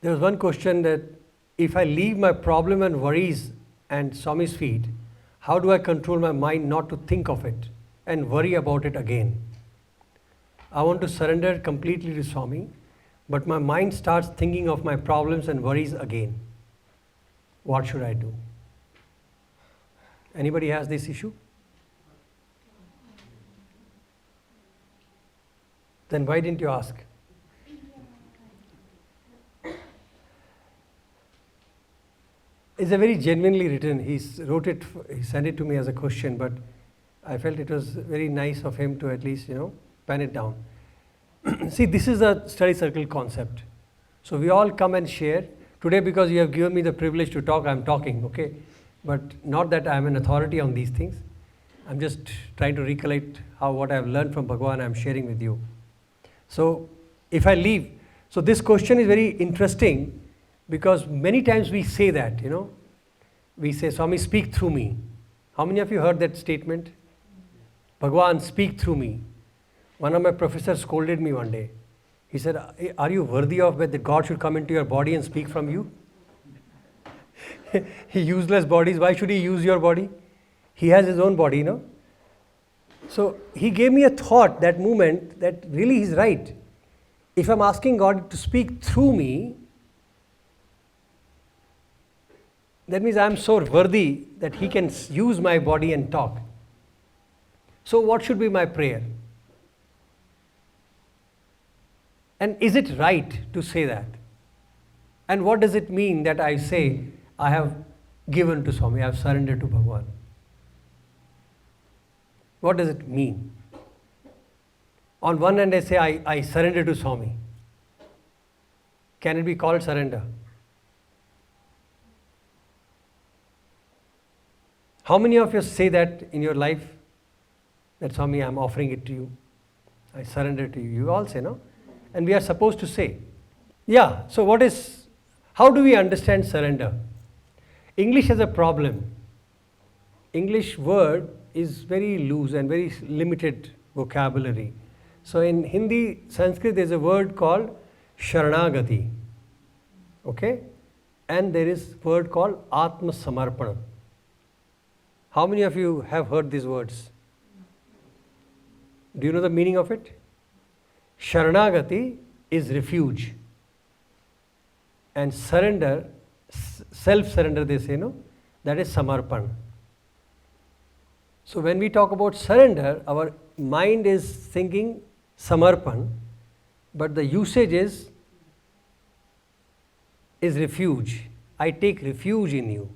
There was one question that if I leave my problem and worries and Swami's feet, how do I control my mind not to think of it and worry about it again? I want to surrender completely to Swami, but my mind starts thinking of my problems and worries again. What should I do? Anybody has this issue? Then why didn't you ask? It's a very genuinely written. He sent it to me as a question, but I felt it was very nice of him to at least, pen it down. See, this is a study circle concept. So we all come and share. Today, because you have given me the privilege to talk, I'm talking, okay? But not that I'm an authority on these things. I'm just trying to recollect what I've learned from Bhagavan I'm sharing with you. So if I leave, so this question is very interesting because many times we say that, we say, Swami, speak through me. How many of you heard that statement? Bhagavan, speak through me. One of my professors scolded me one day. He said, are you worthy of that God should come into your body and speak from you? Useless bodies, why should he use your body? He has his own body, So he gave me a thought, that moment, that really he's right. If I'm asking God to speak through me, that means I'm so worthy that he can use my body and talk. So what should be my prayer? And is it right to say that? And what does it mean that I say, I have given to Swami, I have surrendered to Bhagavan? What does it mean? On one hand, I say, I surrender to Swami. Can it be called surrender? How many of you say that in your life? That Swami, I'm offering it to you. I surrender to you. You all say, no? And we are supposed to say. Yeah, so how do we understand surrender? English has a problem. English word is very loose and very limited vocabulary. So in Hindi, Sanskrit, there's a word called Sharanagati. Okay? And there is a word called Atma Samarpana. How many of you have heard these words? Do you know the meaning of it? Sharanagati is refuge. And surrender, self-surrender they say, that is Samarpan. So when we talk about surrender, our mind is thinking Samarpan, but the usage is refuge. I take refuge in you.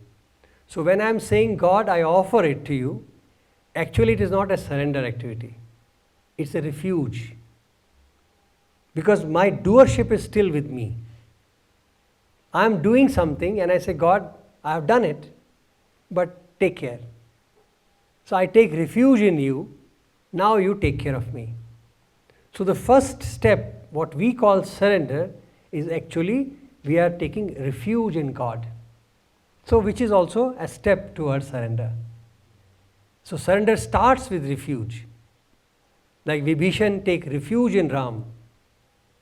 So when I'm saying, God, I offer it to you, actually it is not a surrender activity. It's a refuge. Because my doership is still with me. I'm doing something and I say, God, I have done it, but take care. So I take refuge in you, now you take care of me. So the first step, what we call surrender, is actually we are taking refuge in God. So which is also a step towards surrender. So surrender starts with refuge. Like Vibhishan take refuge in Ram.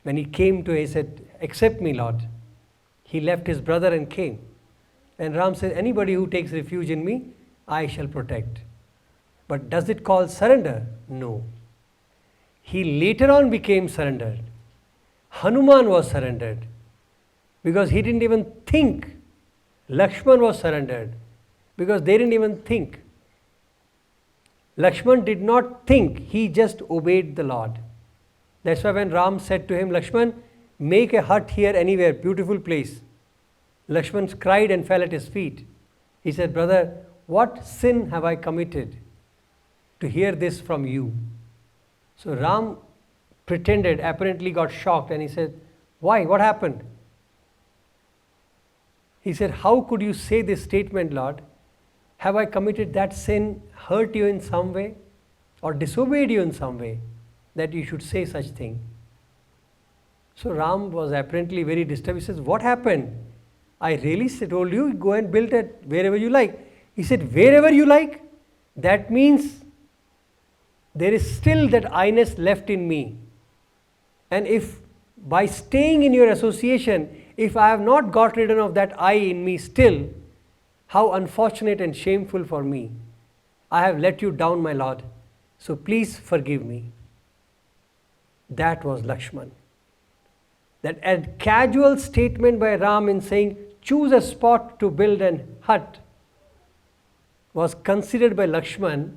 When he came to him, he said, accept me, Lord. He left his brother and came. And Ram said, anybody who takes refuge in me, I shall protect. But does it call surrender? No. He later on became surrendered. Hanuman was surrendered because he didn't even think. Lakshman was surrendered because they didn't even think. Lakshman did not think, he just obeyed the Lord. That's why when Ram said to him, Lakshman, make a hut here anywhere, beautiful place. Lakshman cried and fell at his feet. He said, brother, what sin have I committed to hear this from you? So Ram pretended, apparently got shocked, and he said, why? What happened? He said, how could you say this statement, Lord? Have I committed that sin, hurt you in some way, or disobeyed you in some way, that you should say such thing? So Ram was apparently very disturbed. He says, what happened? I really told you, go and build it wherever you like. He said, wherever you like? That means there is still that I-ness left in me. And if by staying in your association, if I have not got rid of that I in me still, how unfortunate and shameful for me. I have let you down, my Lord. So please forgive me. That was Lakshman. That a casual statement by Ram in saying, choose a spot to build an hut, was considered by Lakshman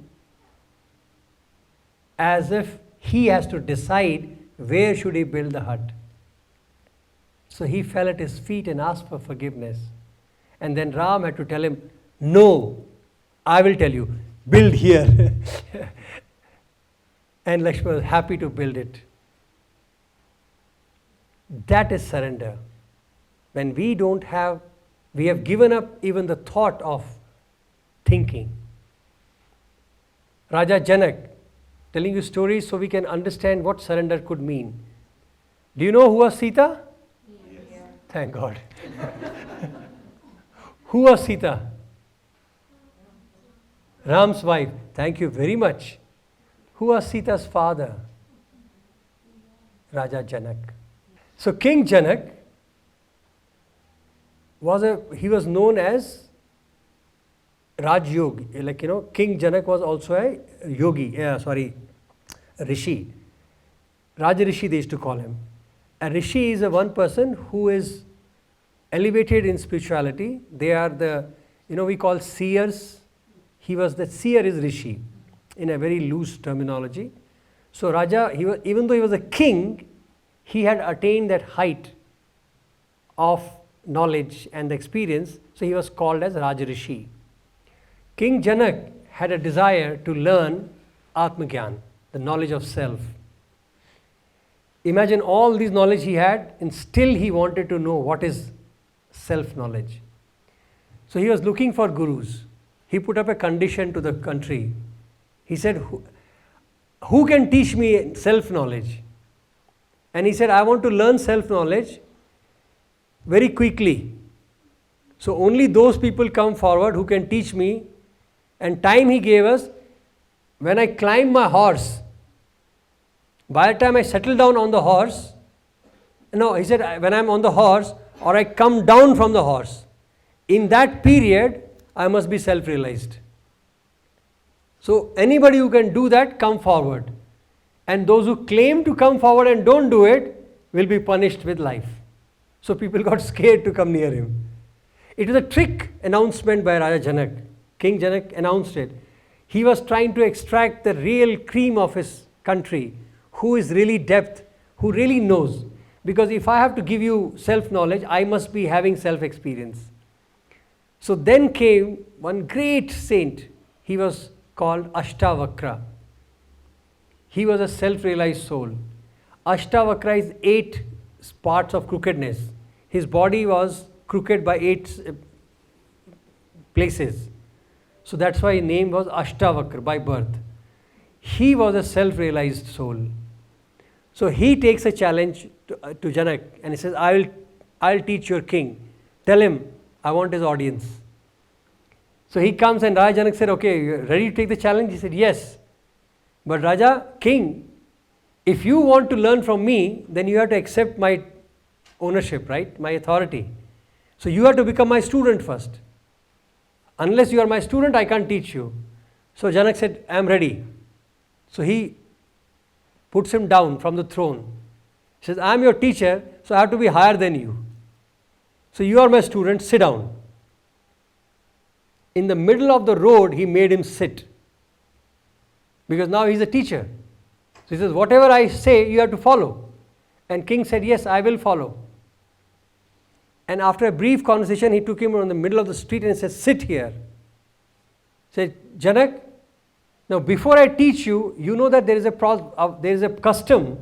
as if he has to decide where should he build the hut. So he fell at his feet and asked for forgiveness. And then Ram had to tell him, no, I will tell you, build here. And Lakshman was happy to build it. That is surrender. When we have given up even the thought of thinking. Raja Janak, telling you stories so we can understand what surrender could mean. Do you know who was Sita? Yes. Thank God. Who was Sita? Ram's wife. Thank you very much. Who was Sita's father? Raja Janak. So King Janak was known as Raj Yogi. King Janak was also a yogi, a rishi. Raj Rishi they used to call him. A rishi is one person who is elevated in spirituality. They are we call seers. The seer is rishi in a very loose terminology. So Raja, even though he was a king, he had attained that height of knowledge and experience, so he was called as Raj Rishi. King Janak had a desire to learn Atmagyan, the knowledge of self. Imagine all this knowledge he had, and still he wanted to know what is self-knowledge. So he was looking for gurus. He put up a condition to the country. He said, who can teach me self-knowledge? And he said, I want to learn self-knowledge very quickly. So only those people come forward who can teach me. And time he gave us, when I climb my horse, by the time I settle down on the horse, he said, when I'm on the horse or I come down from the horse, in that period, I must be self-realized. So anybody who can do that, come forward. And those who claim to come forward and don't do it will be punished with life. So people got scared to come near him. It was a trick announcement by Raja Janak. King Janak announced it. He was trying to extract the real cream of his country, who is really depth, who really knows. Because if I have to give you self-knowledge, I must be having self-experience. So then came one great saint. He was called Ashtavakra. He was a self-realized soul. Ashtavakra is 8 parts of crookedness. His body was crooked by 8 places. So that's why his name was Ashtavakra by birth. He was a self-realized soul. So he takes a challenge to Janak and he says, I'll teach your king. Tell him I want his audience. So he comes and Raja Janak said, okay, you ready to take the challenge? He said, yes. But Raja, king, if you want to learn from me, then you have to accept my ownership, right? My authority. So you have to become my student first. Unless you are my student, I can't teach you. So Janak said, I am ready. So he puts him down from the throne. He says, I am your teacher, so I have to be higher than you. So you are my student, sit down. In the middle of the road, he made him sit. Because now he is a teacher. So he says, whatever I say, you have to follow. And king said, yes, I will follow. And after a brief conversation, he took him on the middle of the street and said, sit here. He said, Janak, now before I teach you, you know that there is a custom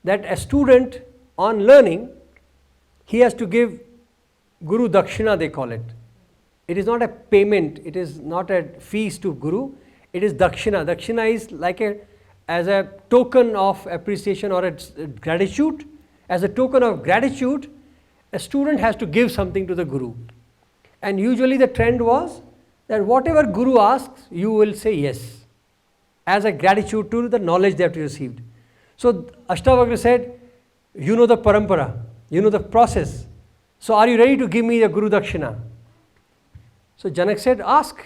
that a student on learning, he has to give Guru Dakshina, they call it. It is not a payment, it is not a fees to Guru, it is Dakshina. Dakshina is like as a token of appreciation or a gratitude. As a token of gratitude, a student has to give something to the Guru. And usually the trend was that whatever Guru asks, you will say yes, as a gratitude to the knowledge that you received. So Ashtavakra said, you know the parampara, you know the process. So are you ready to give me the Guru Dakshina? So Janak said, ask.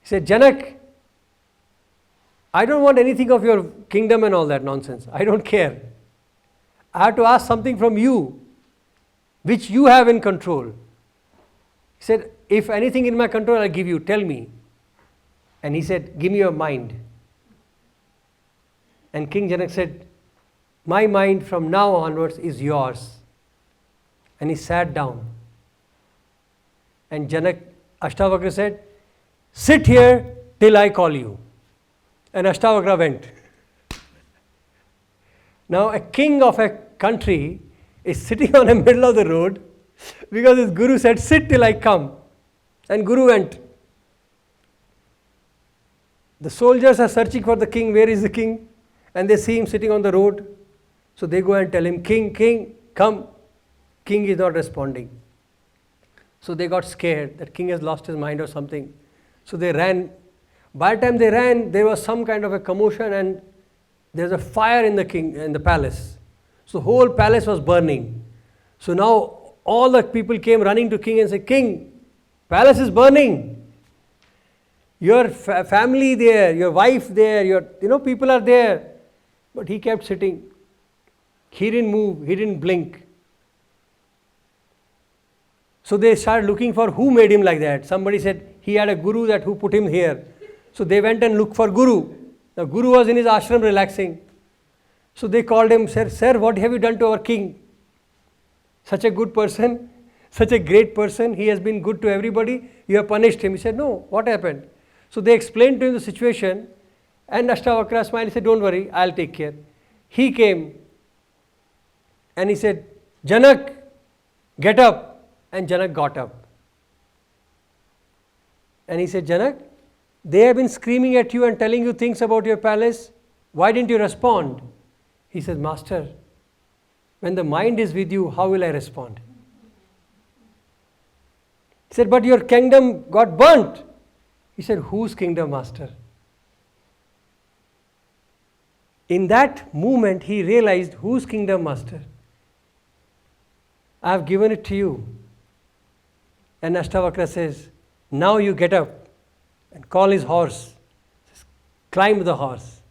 He said, Janak, I don't want anything of your kingdom and all that nonsense. I don't care. I have to ask something from you, which you have in control. He said, if anything in my control, I'll give you. Tell me. And he said, give me your mind. And King Janak said, my mind from now onwards is yours. And he sat down. And Janak, Ashtavakra said, sit here till I call you. And Ashtavakra went. Now a king of a country is sitting on the middle of the road because his guru said, sit till I come. And guru went. The soldiers are searching for the king. Where is the king? And they see him sitting on the road. So they go and tell him, king, come. King is not responding. So they got scared that king has lost his mind or something. So they ran. By the time they ran, there was some kind of a commotion and there's a fire in the palace. So the whole palace was burning. So now all the people came running to king and said, King, palace is burning. Your family there, your wife there, people are there. But he kept sitting. He didn't move, he didn't blink. So they started looking for who made him like that. Somebody said he had a guru who put him here. So they went and looked for guru. The guru was in his ashram relaxing. So they called him, sir, what have you done to our king? Such a good person, such a great person. He has been good to everybody. You have punished him. He said, no, what happened? So they explained to him the situation. And Ashtavakra smiled. He said, don't worry, I'll take care. He came and he said, Janak, get up. And Janak got up. And he said, Janak, they have been screaming at you and telling you things about your palace. Why didn't you respond? He said, Master, when the mind is with you, how will I respond? He said, but your kingdom got burnt. He said, whose kingdom, Master? In that moment, he realized, whose kingdom, Master? I have given it to you. And Ashtavakra says, now you get up and call his horse. Climb the horse.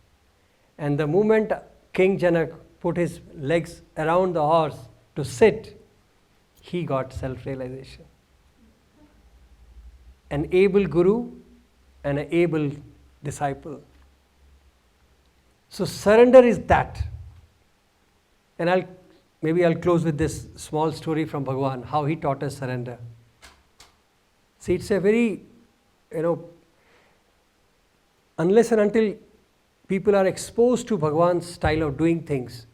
And the moment King Janak put his legs around the horse to sit, he got self-realization. An able guru and an able disciple. So surrender is that. And I'll close with this small story from Bhagwan, how he taught us surrender. See, it's a very, unless and until people are exposed to Bhagwan's style of doing things,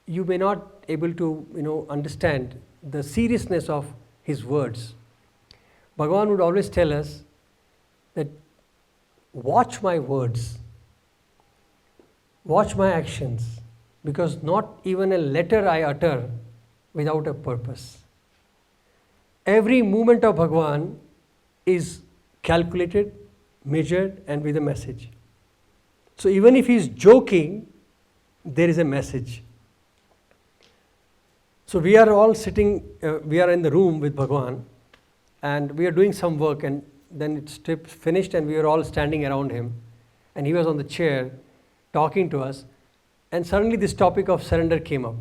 you may not able to, understand the seriousness of his words. Bhagwan would always tell us that watch my words, watch my actions, because not even a letter I utter without a purpose. Every movement of Bhagwan is calculated, measured, and with a message. So even if he is joking, there is a message. So we are all sitting, we are in the room with Bhagwan, and we are doing some work, and then it's finished and we are all standing around him, and he was on the chair talking to us, and suddenly this topic of surrender came up.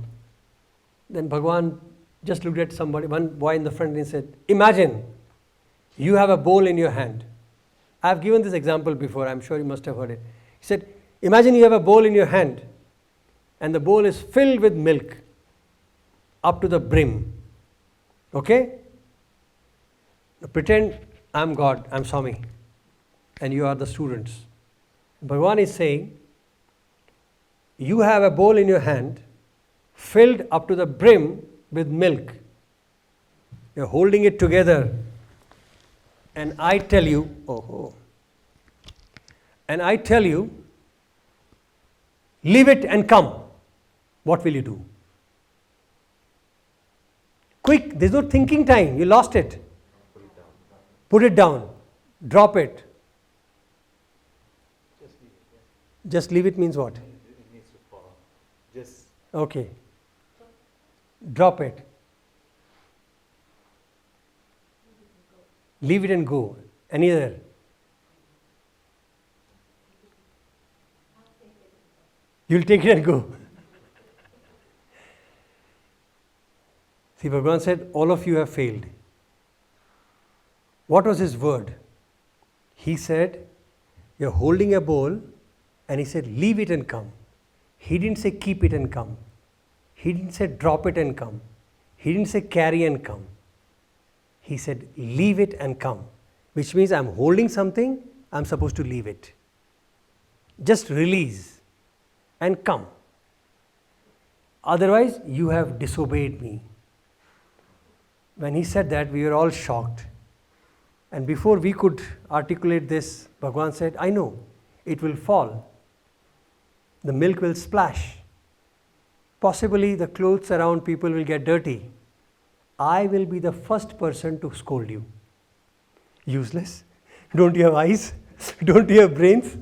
Then Bhagwan just looked at somebody, one boy in the front, and he said, imagine you have a bowl in your hand. I have given this example before, I'm sure you must have heard it. He said, imagine you have a bowl in your hand and the bowl is filled with milk up to the brim. Okay? Now pretend I'm God, I'm Swami, and you are the students. Bhagwan is saying, you have a bowl in your hand filled up to the brim with milk. You're holding it together. And I tell you, leave it and come. What will you do? Quick, there's no thinking time. You lost it. Put it down. Drop it. Just leave it means what? It needs to fall. Just okay. Drop it. Leave it and go. Any other? You'll take it and go. See, Bhagavan said, all of you have failed. What was his word? He said, you're holding a bowl, and he said, leave it and come. He didn't say keep it and come. He didn't say drop it and come. He didn't say carry and come. He said, leave it and come. Which means I'm holding something, I'm supposed to leave it. Just release and come. Otherwise, you have disobeyed me. When he said that, we were all shocked. And before we could articulate this, Bhagavan said, I know, it will fall. The milk will splash. Possibly the clothes around people will get dirty. I will be the first person to scold you. Useless. Don't you have eyes? Don't you have brains?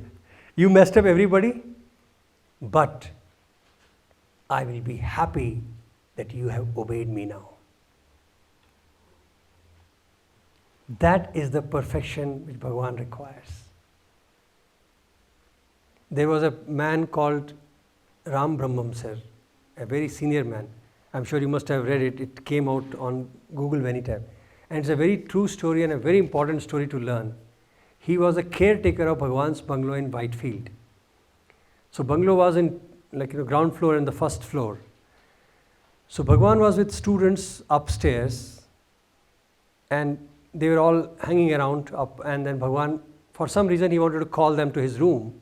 You messed up everybody. But I will be happy that you have obeyed me now. That is the perfection which Bhagavan requires. There was a man called Ram Brahmam sir, a very senior man. I'm sure you must have read it. It came out on Google many times. And it's a very true story and a very important story to learn. He was a caretaker of Bhagavan's bungalow in Whitefield. So bungalow was in ground floor and the first floor. So Bhagavan was with students upstairs, and they were all hanging around up, and then Bhagavan, for some reason, he wanted to call them to his room,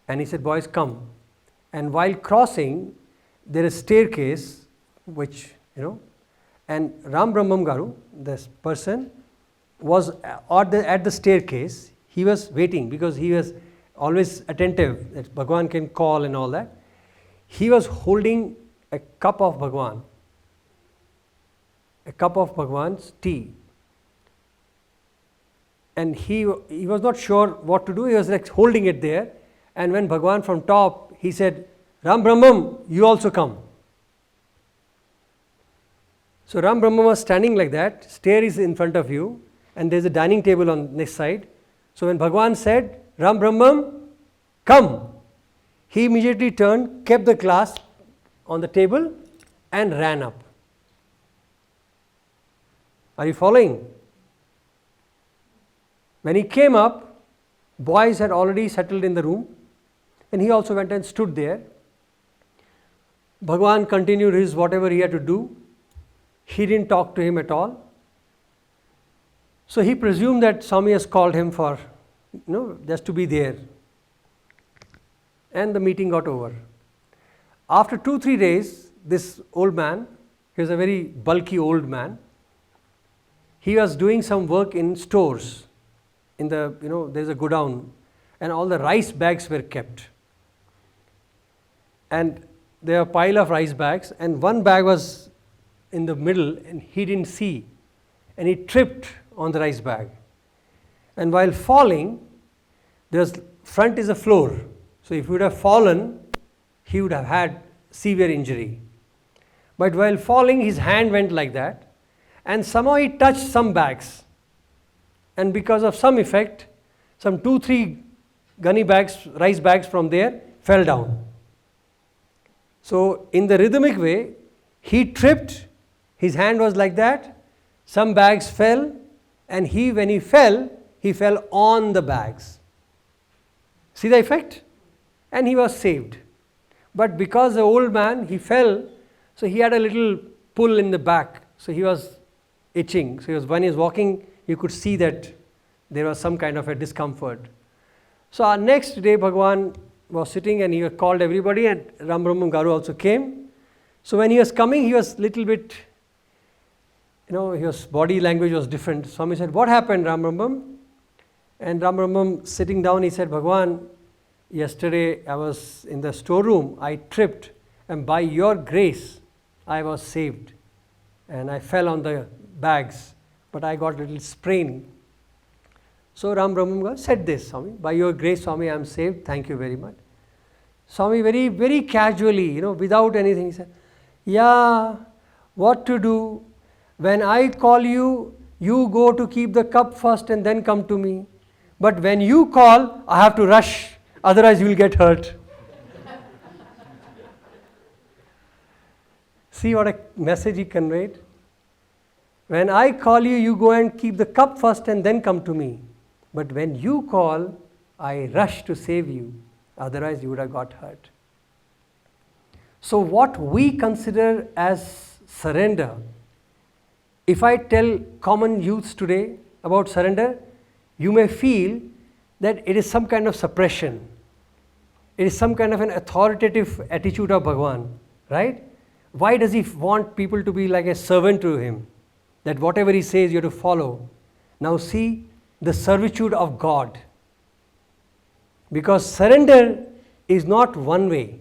and he said, boys, come. And while crossing, there is a staircase, which, and Ram Brahmam Garu, this person, was at the staircase. He was waiting because he was always attentive that Bhagavan can call and all that. He was holding a cup of Bhagavan's tea. And he was not sure what to do. He was like holding it there. And when Bhagavan from top, he said, Ram Brahmam, you also come. So Ram Brahmam was standing like that. Stair is in front of you. And there's a dining table on this side. So when Bhagavan said, Ram Brahmam, come. He immediately turned, kept the glass on the table and ran up. Are you following? When he came up, boys had already settled in the room, and he also went and stood there. Bhagavan continued his whatever he had to do. He didn't talk to him at all. So he presumed that Swami has called him for, just to be there. And the meeting got over. After 2-3 days, this old man, he was a very bulky old man, he was doing some work in stores. In the, there's a godown, and all the rice bags were kept. And there were a pile of rice bags, and one bag was in the middle, and he didn't see, and he tripped on the rice bag. And while falling, front is a floor. So if he would have fallen, he would have had severe injury. But while falling, his hand went like that, and somehow he touched some bags. And because of some effect, some 2-3 gunny bags, rice bags from there fell down. So in the rhythmic way, he tripped, his hand was like that, some bags fell, and when he fell on the bags. See the effect? And he was saved. But because the old man, he fell, so he had a little pull in the back, so he was itching. So when he was walking, you could see that there was some kind of a discomfort. So our next day, Bhagavan was sitting and he called everybody, and Ram Brahmam Garu also came. So when he was coming, he was little bit, his body language was different. Swami said, what happened, Ram Brahmam? And Ram Brahmam sitting down, he said, Bhagavan, yesterday I was in the storeroom, I tripped, and by your grace, I was saved. And I fell on the bags, but I got a little sprain. So Ram Brahmam said this, Swami, by your grace, Swami, I am saved, thank you very much. Swami very, very casually, without anything, he said, yeah, what to do. When I call you, you go to keep the cup first and then come to me. But when you call, I have to rush, otherwise you will get hurt. See what a message he conveyed? When I call you, you go and keep the cup first and then come to me. But when you call, I rush to save you, otherwise you would have got hurt. So what we consider as surrender, if I tell common youths today about surrender, you may feel that it is some kind of suppression. It is some kind of an authoritative attitude of Bhagavan, right? Why does he want people to be like a servant to him? That whatever he says you have to follow. Now see the servitude of God. Because surrender is not one way.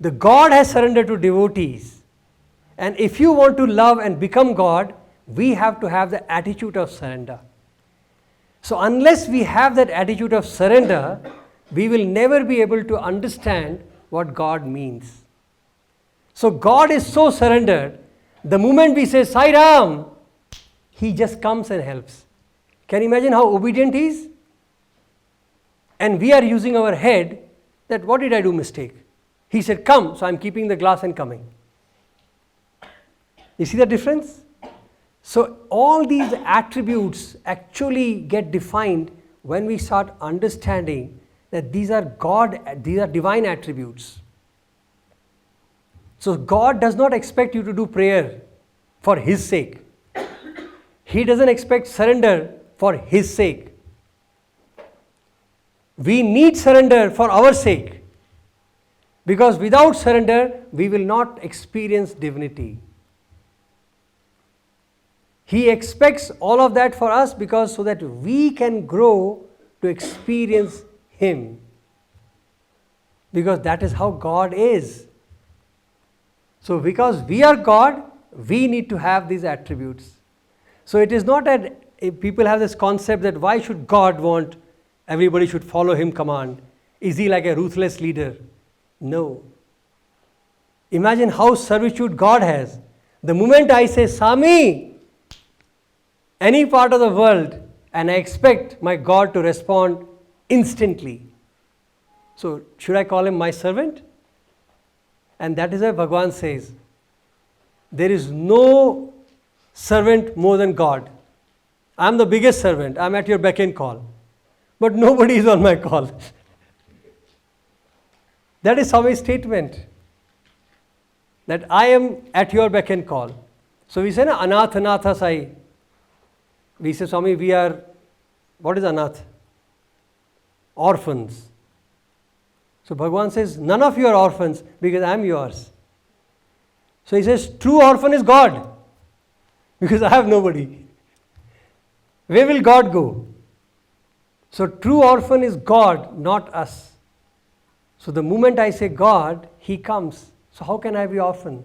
The God has surrendered to devotees. And if you want to love and become God, we have to have the attitude of surrender. So unless we have that attitude of surrender, we will never be able to understand what God means. So God is so surrendered, the moment we say Sai Ram, he just comes and helps. Can you imagine how obedient he is? And we are using our head that what did I do mistake? He said come, so I am keeping the glass and coming. You see the difference? So all these attributes actually get defined when we start understanding that these are divine attributes. So God does not expect you to do prayer for his sake. He doesn't expect surrender for his sake. We need surrender for our sake. Because without surrender, we will not experience divinity. He expects all of that for us because so that we can grow to experience him. Because that is how God is. So because we are God, we need to have these attributes. So it is not that people have this concept that why should God want everybody should follow him command? Is he like a ruthless leader? No. Imagine how servitude God has. The moment I say Sami, any part of the world, and I expect my God to respond instantly. So should I call him my servant? And that is why Bhagavan says, there is no servant more than God. I am the biggest servant. I am at your beck and call. But nobody is on my call. That is Swami's statement. That I am at your beck and call. So we say, na, Anath Anatha Sai. We say, Swami, we are, what is Anath? Orphans. So Bhagavan says, none of you are orphans because I am yours. So he says, true orphan is God because I have nobody. Where will God go? So true orphan is God, not us. So the moment I say God, he comes. So how can I be orphan?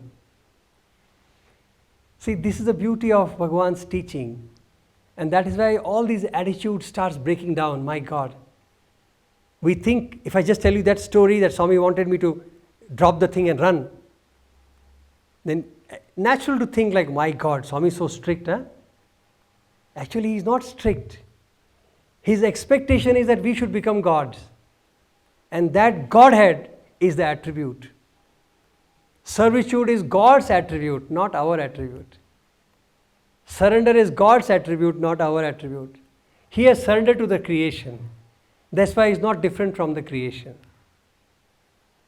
See, this is the beauty of Bhagavan's teaching. And that is why all these attitudes starts breaking down. My God. We think, if I just tell you that story that Swami wanted me to drop the thing and run, then natural to think like, my God, Swami is so strict. Huh? Actually, he is not strict. His expectation is that we should become gods. And that Godhead is the attribute. Servitude is God's attribute, not our attribute. Surrender is God's attribute, not our attribute. He has surrendered to the creation. That's why he's not different from the creation.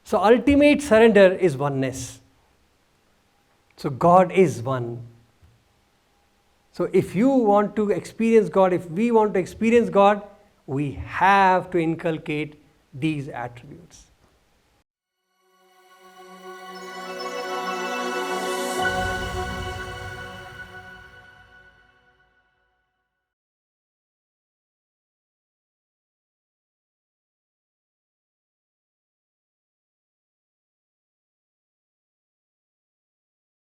So ultimate surrender is oneness. So God is one. So if you want to experience God, if we want to experience God, we have to inculcate these attributes.